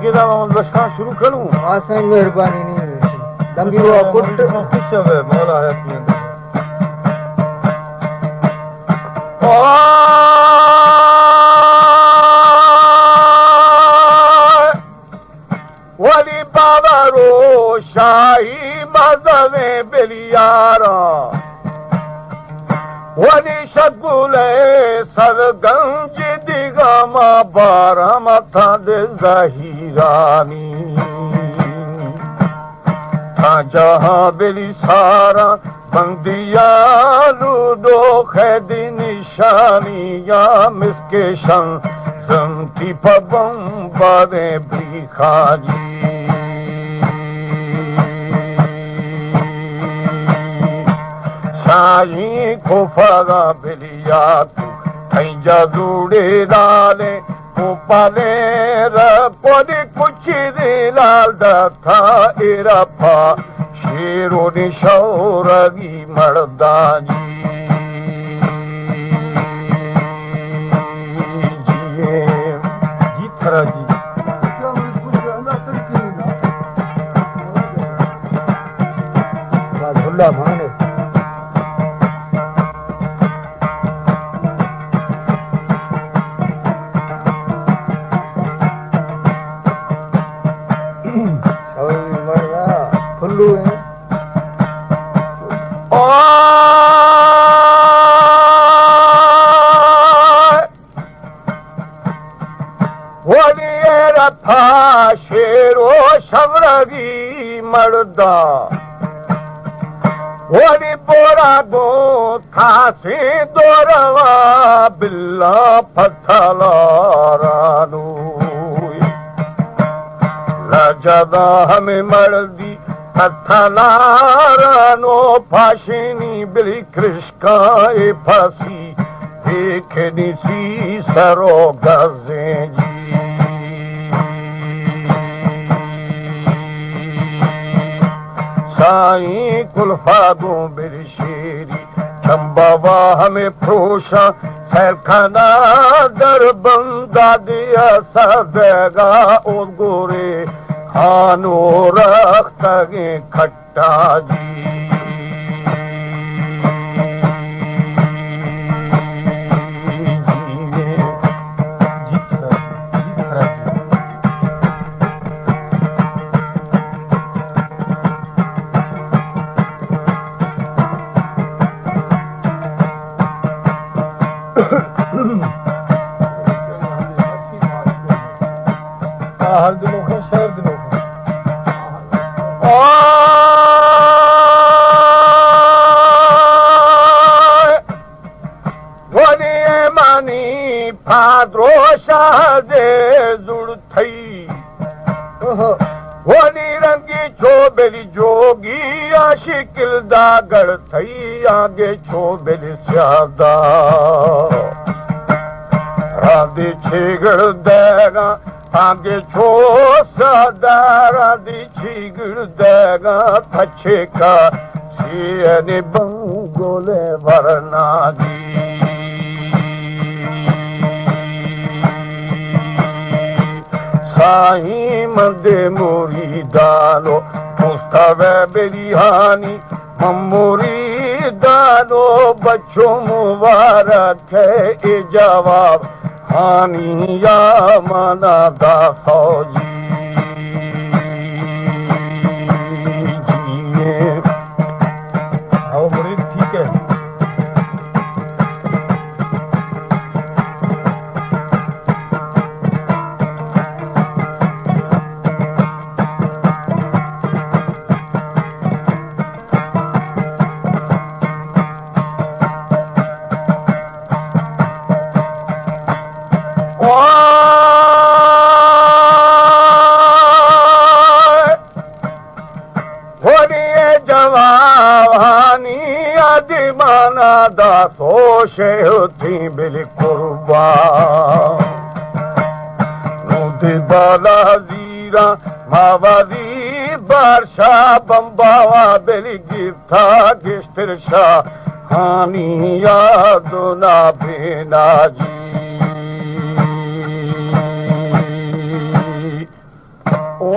के लश्कर शुरू करूं आसान मेहरबानी नहीं दंगी वो कुट खुश है मौला है अपने वली बाबा रो शाही मज़वे बिलियारा वली शगुले सरगंज दिगामा बारा मथा दे ज़हीरानी था जहां बिली सारा बंदिया लूडो खैदी निशानिया मिसके संती पबम बादे बिखाजी शाही को फगा बिलिया तू खैजा दूड़े लाले पाले रपोदी कुछ लाल था एरा फा शेरो निशौरगी मर्दा जी थरा जी झुल्ला माने शेरो शवरगी मर्दा वरी बोरा दो खासी दोरवा बिल्ला पथलारानू लजदा हमें मर्दी पथलारानो फाशिनी बिली कृष्काए फासी देखनी सी सरो गजे जी साईं कुल्फागो मेरी शेरी चंबावा हमें फ्रोशा सैरखाना दर बंदा दिया सदेगा और गोरे खानो रखतगे खट्टा जी हर दिनों का शहर दिनों का मानी फादरो शाहजे जुड़ थई वनी रंगी छो बेली जोगी आशिकिल दागड़ थई आगे छो बेली स्यादा राधी छेगड़ देगा आगे छो सदारा दी छीगड़ देगा थच्छे का सियने बंगोले वरना दी साईं मंदे मोरी दानो मुस्तवे बेरिहानी ममोरी दानो बच्चों मुबारक है ए जवाब हानी या मना दा फौजी आओ मुरीद ठीक है दा सोशे थी बिल कुर्बा नूदी बाला जीरा मावादी बारशा बम्बावा बिल गिरथा गिस्तर शाह हानी यादो ना बेना जी ओ